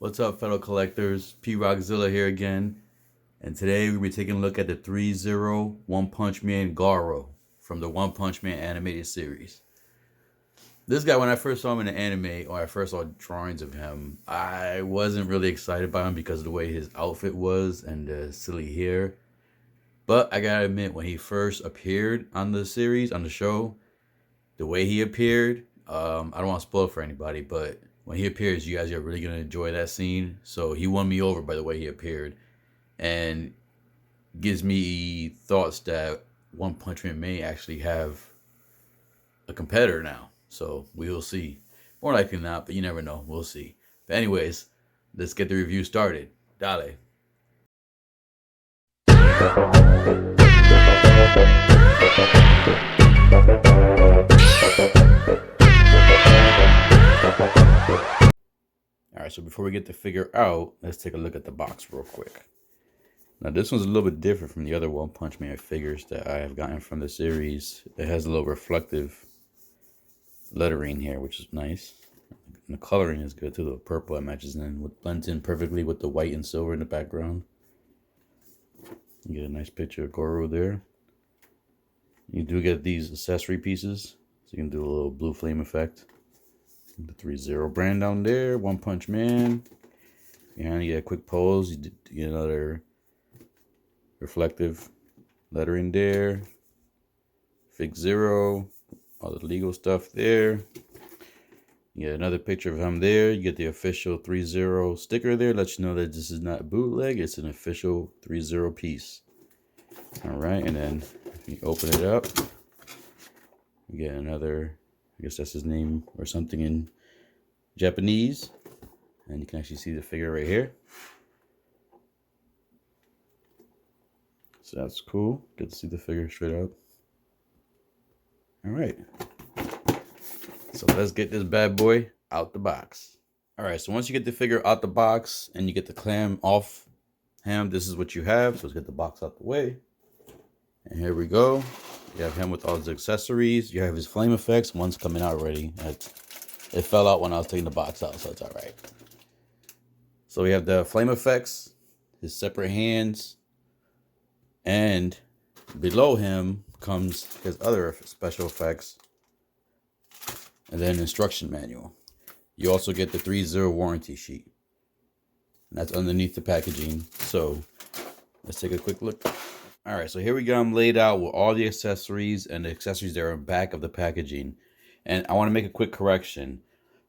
What's up, fellow collectors? P Rockzilla here again, and today we'll be taking a look at the Threezero One Punch Man Garou from the One Punch Man animated series. This guy, when I first saw him in the anime, or I first saw drawings of him, I wasn't really excited by him because of the way his outfit was and the silly hair. But I gotta admit, when he first appeared on the series, on the show, the way he appeared, I don't want to spoil it for anybody, but when he appears, you guys are really gonna enjoy that scene. So he won me over by the way he appeared, and gives me thoughts that One Punch Man may actually have a competitor now. So we will see. More likely not, but you never know. We'll see. But anyways, let's get the review started. Dale. Alright, so before we get the figure out, let's take a look at the box real quick. Now this one's a little bit different from the other One Punch Man figures that I have gotten from the series. It has a little reflective lettering here, which is nice. And the coloring is good too. The purple it matches in, blends in perfectly with the white and silver in the background. You get a nice picture of Garou there. You do get these accessory pieces, so you can do a little blue flame effect. The Threezero brand down there, One Punch Man. And you get a quick pose. You get another reflective lettering there. FigZero, all the legal stuff there. You get another picture of him there. You get the official Threezero sticker there. Lets you know that this is not bootleg. It's an official Threezero piece. All right, and then if you open it up, you get another, I guess that's his name or something in Japanese. And you can actually see the figure right here. So that's cool. Good to see the figure straight up. All right. So let's get this bad boy out the box. All right, so once you get the figure out the box and you get the clam off him, this is what you have. So let's get the box out the way. And here we go. You have him with all his accessories. You have his flame effects. One's coming out already. It fell out when I was taking the box out, so it's all right. So we have the flame effects, his separate hands, and below him comes his other special effects, and then instruction manual. You also get the Threezero warranty sheet. And that's underneath the packaging. So let's take a quick look. All right, so here we go. I'm laid out with all the accessories and the accessories that are in back of the packaging. And I want to make a quick correction.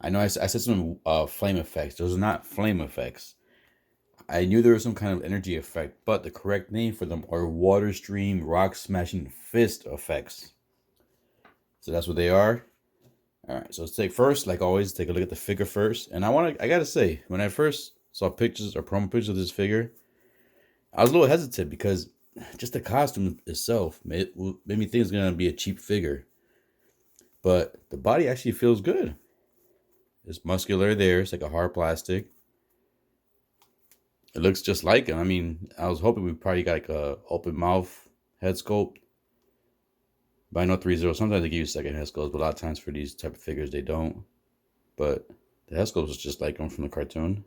I know I said some flame effects. Those are not flame effects. I knew there was some kind of energy effect, but the correct name for them are water stream, rock smashing fist effects. So that's what they are. All right, so let's take first, like always, take a look at the figure first. And I gotta say, when I first saw pictures or promo pictures of this figure, I was a little hesitant because just the costume itself made me think it's gonna be a cheap figure. But the body actually feels good. It's muscular there. It's like a hard plastic. It looks just like him. I mean, I was hoping we probably got like a open mouth head sculpt. But I know Threezero, sometimes they give you second head sculpts, but a lot of times for these type of figures, they don't. But the head sculpt is just like them from the cartoon.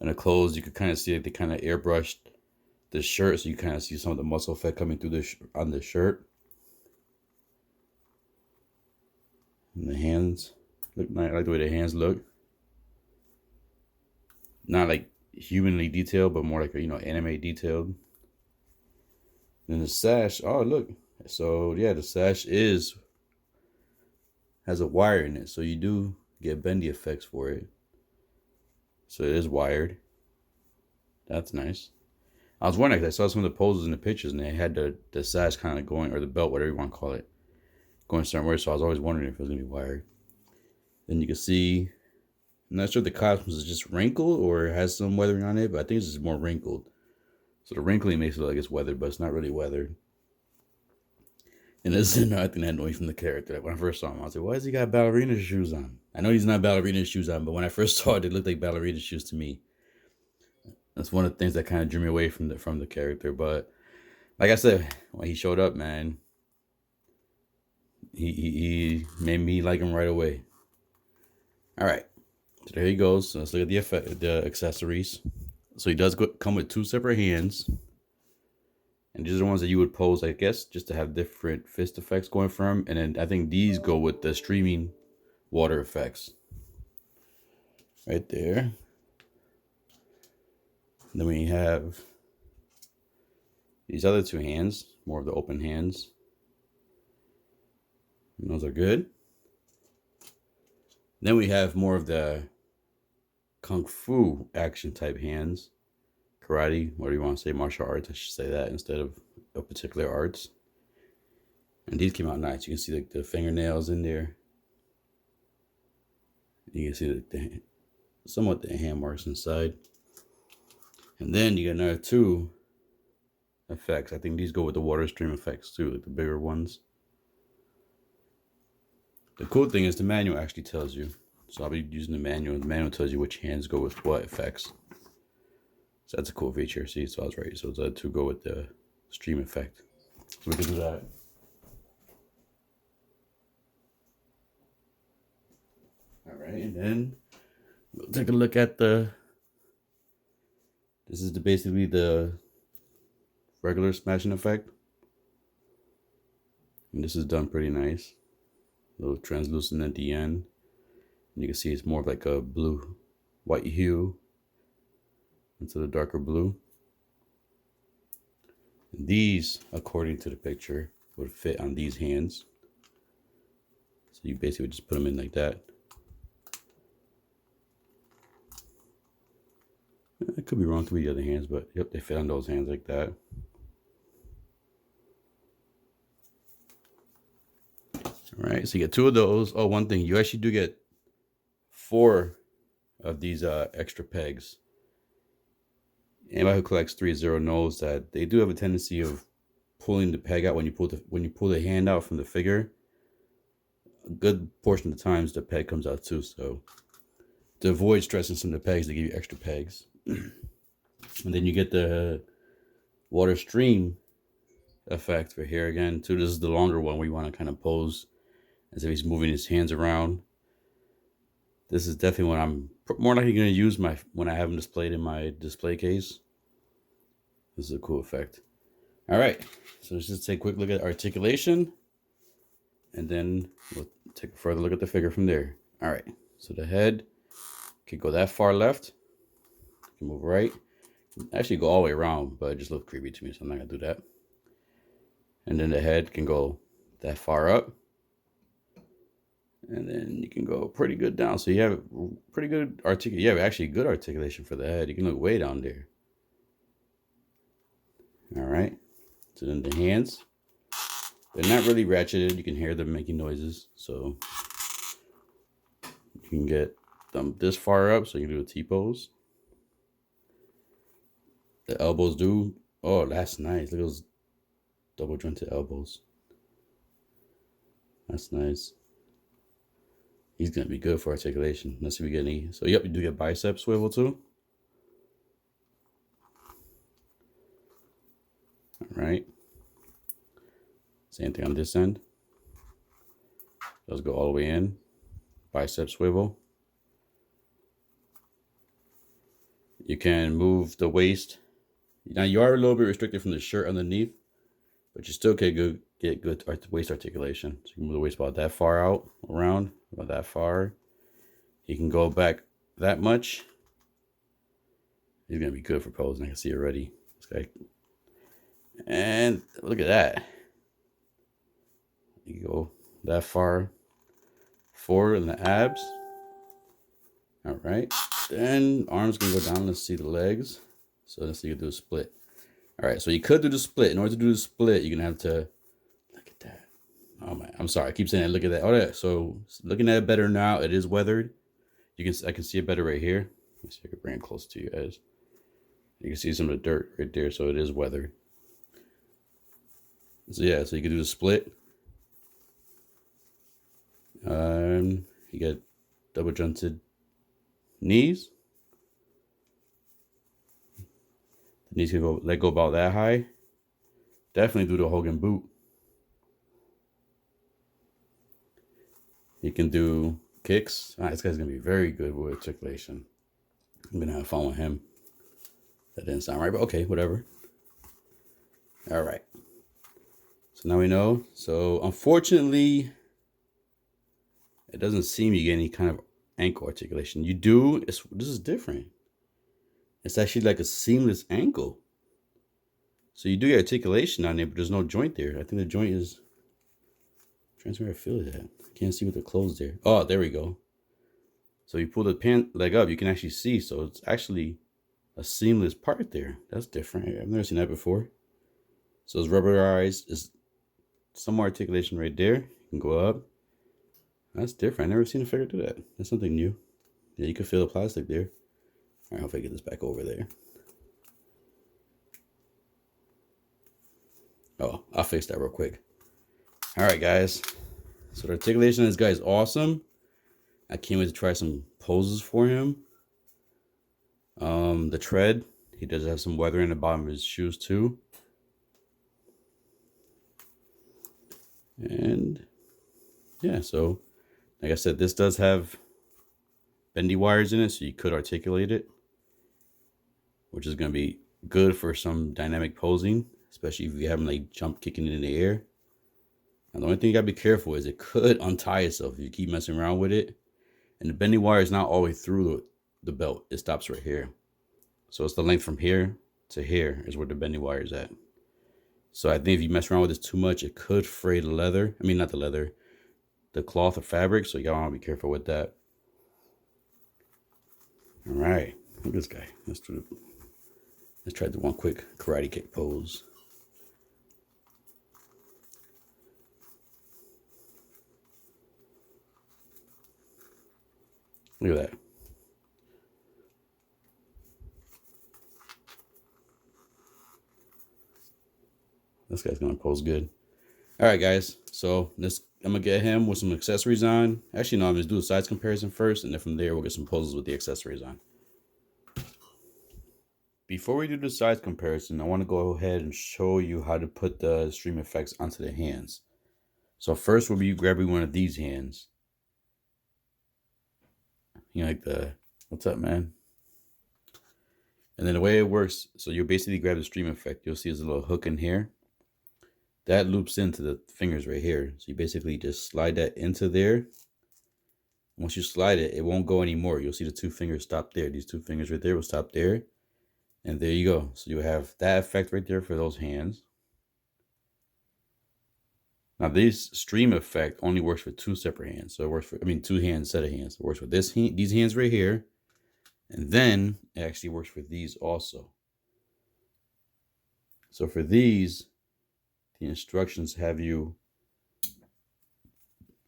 And the clothes, you could kind of see that they kind of airbrushed the shirt, so you kind of see some of the muscle effect coming through on the shirt. And the hands look nice. I like the way the hands look. Not like humanly detailed, but more like, anime detailed. And the sash, oh look. So yeah, the sash has a wire in it, so you do get bendy effects for it. So it is wired. That's nice. I was wondering, because I saw some of the poses in the pictures, and they had the sash kind of going, or the belt, whatever you want to call it, going somewhere. So I was always wondering if it was gonna be wired. Then you can see, I'm not sure if the costume is just wrinkled or has some weathering on it, but I think it's just more wrinkled. So the wrinkling makes it look like it's weathered, but it's not really weathered. And this is another thing that annoyed me from the character. Like when I first saw him, I was like, why has he got ballerina shoes on? I know he's not ballerina shoes on, but when I first saw it, they looked like ballerina shoes to me. That's one of the things that kind of drew me away from the character. But like I said, when he showed up, man, he made me like him right away. All right. So there he goes. So let's look at the accessories. So he does come with 2 separate hands. And these are the ones that you would pose, I guess, just to have different fist effects going for him. And then I think these go with the streaming water effects. Right there. And then we have these other 2 hands, more of the open hands. And those are good. Then we have more of the Kung Fu action type hands. Karate, what do you want to say? Martial arts, I should say that instead of a particular arts. And these came out nice. You can see the fingernails in there. You can see somewhat the hand marks inside. And then you got another 2 effects. I think these go with the water stream effects too, like the bigger ones. The cool thing is the manual actually tells you. So I'll be using the manual. The manual tells you which hands go with what effects. So that's a cool feature. See, so I was right. So the 2 go with the stream effect. So we can do that. All right, and then we'll take a look at this is basically the regular smashing effect. And this is done pretty nice. A little translucent at the end. And you can see it's more like a blue, white hue into the darker blue. And these, according to the picture, would fit on these hands. So you basically would just put them in like that. I could be wrong to the other hands, but yep, they fit on those hands like that. All right, so you get 2 of those. Oh, one thing, you actually do get 4 of these extra pegs. Anybody who collects Threezero knows that they do have a tendency of pulling the peg out when you pull the hand out from the figure. A good portion of the times the peg comes out too. So to avoid stressing some of the pegs, they give you extra pegs. And then you get the water stream effect for here again too. This is the longer one where you want to kind of pose as if he's moving his hands around. This is definitely what I'm more likely going to use when I have them displayed in my display case. This is a cool effect. All right, so let's just take a quick look at articulation, and then we'll take a further look at the figure from there. All right, so the head can go that far left. You can move right. Actually go all the way around, but it just looks creepy to me, so I'm not gonna do that. And then the head can go that far up. And then you can go pretty good down. So you have pretty good articulation. You have actually good articulation for the head. You can look way down there. All right. So then the hands, they're not really ratcheted. You can hear them making noises. So you can get them this far up. So you can do a T-pose. The elbows do. Oh, that's nice. Look at those double jointed elbows. That's nice. He's going to be good for articulation. Let's see if we get any. So, yep, you do get bicep swivel too. All right. Same thing on this end. Let's go all the way in. Bicep swivel. You can move the waist. Now, you are a little bit restricted from the shirt underneath, but you still can get good waist articulation. So you can move the waist about that far out, around, about that far. You can go back that much. He's going to be good for posing. I can see already. This guy. And look at that. You go that far forward in the abs. All right. Then arms can go down. Let's see the legs. So let's see you do a split. All right. So you could do the split. In order to do the split, you're going to have to look at that. Oh man, I'm sorry. I keep saying look at that. Oh yeah. So looking at it better now. It is weathered. I can see it better right here. Let me see if I can bring it close to you guys. You can see some of the dirt right there. So it is weathered. So yeah, so you can do the split. You get double jointed knees. The knees can go let go about that high. Definitely do the Hogan boot. You can do kicks. This guy's gonna be very good with articulation. I'm gonna have fun with him. That didn't sound right, but okay, whatever. All right. So now we know. So unfortunately, it doesn't seem you get any kind of ankle articulation. You do. This is different. It's actually like a seamless ankle. So you do get articulation on there, but there's no joint there. I think the joint is. I'm trying to see where I feel it at. I can't see with the clothes there. Oh, there we go. So you pull the pant leg up, you can actually see. So it's actually a seamless part there. That's different. I've never seen that before. So it's rubberized. It's some more articulation right there. You can go up. That's different. I've never seen a figure do that. That's something new. Yeah, you can feel the plastic there. All right, hopefully I get this back over there. Oh, I'll fix that real quick. All right, guys. So the articulation of this guy is awesome. I can't wait to try some poses for him. The tread, he does have some weather in the bottom of his shoes too. And yeah, so like I said, this does have bendy wires in it, so you could articulate it, which is going to be good for some dynamic posing, especially if you have him like jump kicking it in the air. Now, the only thing you got to be careful is it could untie itself if you keep messing around with it. And the bendy wire is not all the way through the belt. It stops right here. So it's the length from here to here is where the bendy wire is at. So I think if you mess around with this too much, it could fray the leather. I mean, not the leather, the cloth or fabric. So y'all want to be careful with that. All right, look at this guy. Let's try the one quick karate kick pose. Look at that. This guy's gonna pose good. All right, guys. So I'm gonna get him with some accessories on. Actually, no, I'm gonna do a size comparison first, and then from there we'll get some poses with the accessories on. Before we do the size comparison, I want to go ahead and show you how to put the stream effects onto the hands. So first we'll be grabbing one of these hands. You know, like the, what's up, man? And then the way it works, so you'll basically grab the stream effect. You'll see there's a little hook in here. That loops into the fingers right here. So you basically just slide that into there. Once you slide it, it won't go anymore. You'll see the two fingers stop there. These two fingers right there will stop there. And there you go. So you have that effect right there for those hands. Now this stream effect only works for two separate hands. So it works for, two hands, set of hands. It works for these hands right here. And then it actually works for these also. So for these, the instructions have you,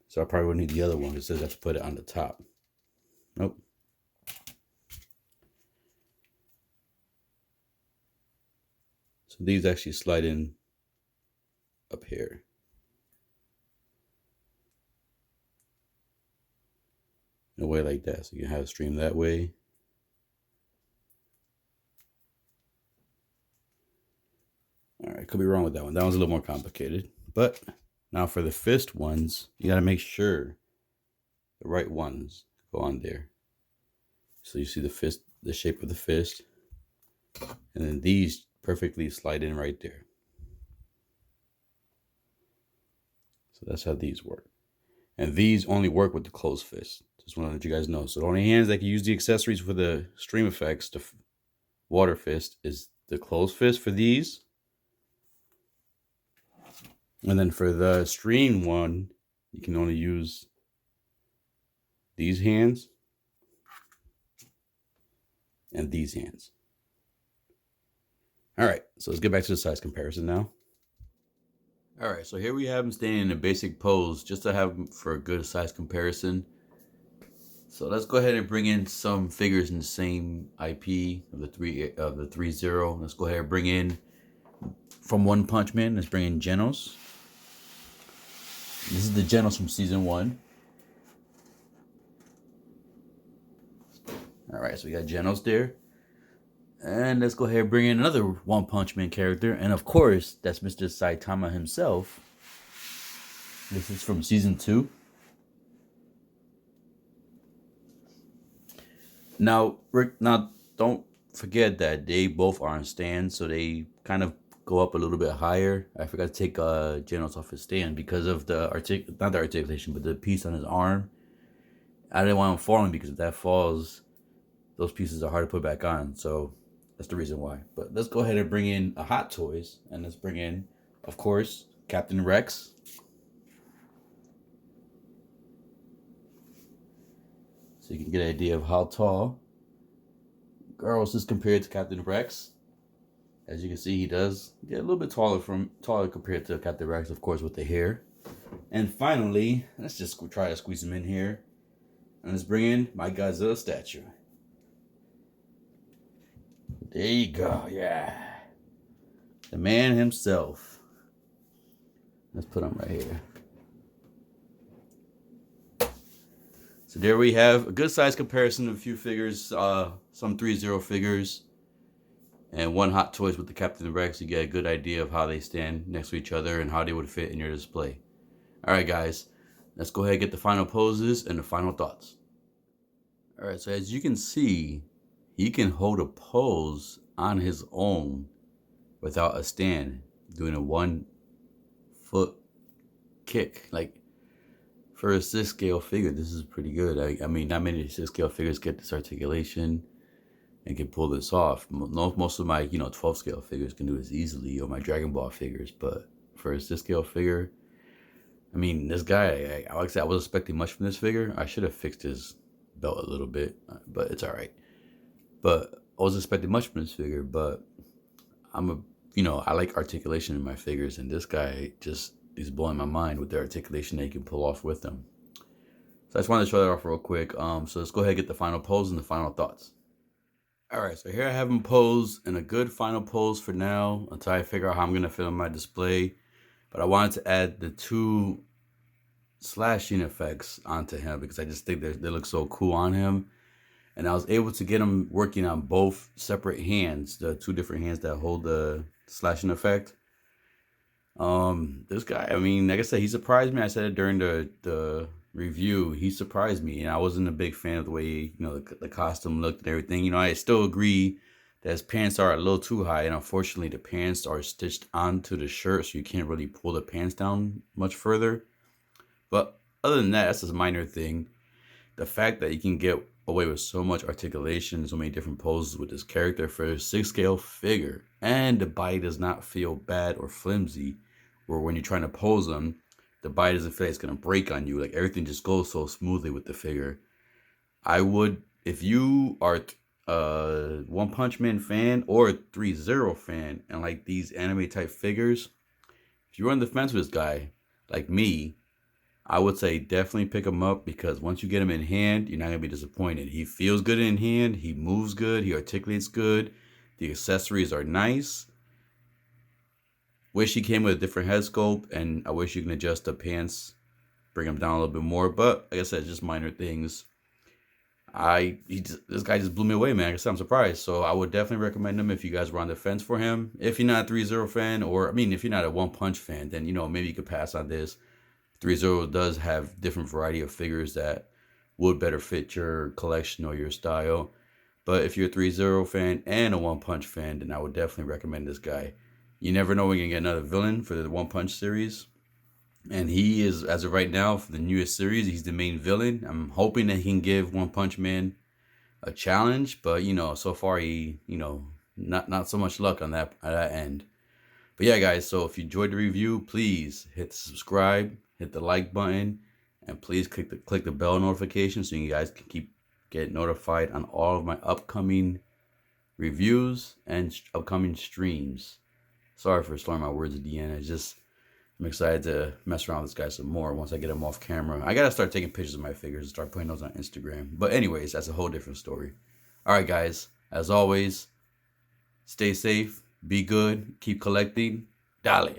so I probably would need the other one. It says I have to put it on the top. Nope. So these actually slide in up here. In a way like that. So you can have it stream that way. All right, could be wrong with that one. That one's a little more complicated. But now for the fist ones, you got to make sure the right ones go on there. So you see the fist, the shape of the fist. And then these perfectly slide in right there. So that's how these work. And these only work with the closed fist. Just want to let you guys know. So the only hands that can use the accessories for the stream effects, the water fist, is the closed fist for these. And then for the stream one, you can only use these hands and these hands. All right, so let's get back to the size comparison now. All right, so here we have him standing in a basic pose just to have him for a good size comparison. So let's go ahead and bring in some figures in the same IP of the Threezero. Let's go ahead and bring in from One Punch Man. Let's bring in Genos. This is the Genos from season 1. All right, so we got Genos there. And let's go ahead and bring in another One Punch Man character. And of course, that's Mr. Saitama himself. This is from season 2. Now, Rick, now don't forget that they both are on stand, so they kind of go up a little bit higher. I forgot to take Janos off his stand because of the not the articulation, but the piece on his arm. I didn't want him falling because if that falls, those pieces are hard to put back on. So that's the reason why. But let's go ahead and bring in a Hot Toys, and let's bring in, of course, Captain Rex. So you can get an idea of how tall Garou is compared to Captain Rex. As you can see, he does get a little bit taller compared to Captain Rex, of course, with the hair. And finally, let's just try to squeeze him in here. And let's bring in my Godzilla statue. There you go, yeah. The man himself. Let's put him right here. So there we have a good size comparison of a few figures, some Threezero figures, and one Hot Toys with the Captain Rex. You get a good idea of how they stand next to each other and how they would fit in your display. Alright guys, let's go ahead and get the final poses and the final thoughts. Alright, so as you can see, he can hold a pose on his own without a stand, doing a 1 foot kick. Like, for a 6 scale figure, this is pretty good. I mean, not many 6 scale figures get this articulation and can pull this off. Most of my, 12 scale figures can do this easily, or my Dragon Ball figures. But for a 6 scale figure, I mean, this guy, like I said, I wasn't expecting much from this figure. I should have fixed his belt a little bit, but it's all right. But I wasn't expecting much from this figure, but I like articulation in my figures, and this guy just is blowing my mind with the articulation that you can pull off with them. So I just wanted to show that off real quick. So let's go ahead and get the final pose and the final thoughts. All right, so here I have him posed in a good final pose for now until I figure out how I'm going to fit on my display. But I wanted to add the 2 slashing effects onto him because I just think they look so cool on him. And I was able to get him working on both separate hands, the 2 different hands that hold the slashing effect. This guy, I mean, like I said, he surprised me. I said it during the review. He surprised me, and I wasn't a big fan of the way, the costume looked and everything. I still agree that his pants are a little too high, and unfortunately the pants are stitched onto the shirt, so you can't really pull the pants down much further. But other than that, that's just a minor thing. The fact that you can get away with so much articulation, so many different poses with this character for a 6 scale figure, and the body does not feel bad or flimsy, where when you're trying to pose them, the body doesn't feel like it's going to break on you. Like, everything just goes so smoothly with the figure. I would, if you are a One Punch Man fan or a Threezero fan and like these anime type figures, if you're on the fence with this guy, like me, I would say definitely pick him up, because once you get him in hand, you're not going to be disappointed. He feels good in hand. He moves good. He articulates good. The accessories are nice. Wish he came with a different head sculpt, and I wish you can adjust the pants, bring them down a little bit more. But like I said, just minor things. This guy just blew me away, man. Like I said, I'm surprised. So I would definitely recommend him if you guys were on the fence for him. If you're not a Threezero fan, or I mean, if you're not a One Punch fan, then maybe you could pass on this. Threezero does have different variety of figures that would better fit your collection or your style. But if you're a Threezero fan and a One Punch fan, then I would definitely recommend this guy. You never know when you're going to get another villain for the One Punch series. And he is, as of right now, for the newest series, he's the main villain. I'm hoping that he can give One Punch Man a challenge. But, so far he, not so much luck on that end. But yeah, guys, so if you enjoyed the review, please hit subscribe, hit the like button, and please click the bell notification so you guys can get notified on all of my upcoming reviews and upcoming streams. Sorry for slurring my words at the end. I'm excited to mess around with this guy some more once I get him off camera. I gotta start taking pictures of my figures and start putting those on Instagram. But anyways, that's a whole different story. All right, guys, as always, stay safe, be good, keep collecting. Dale.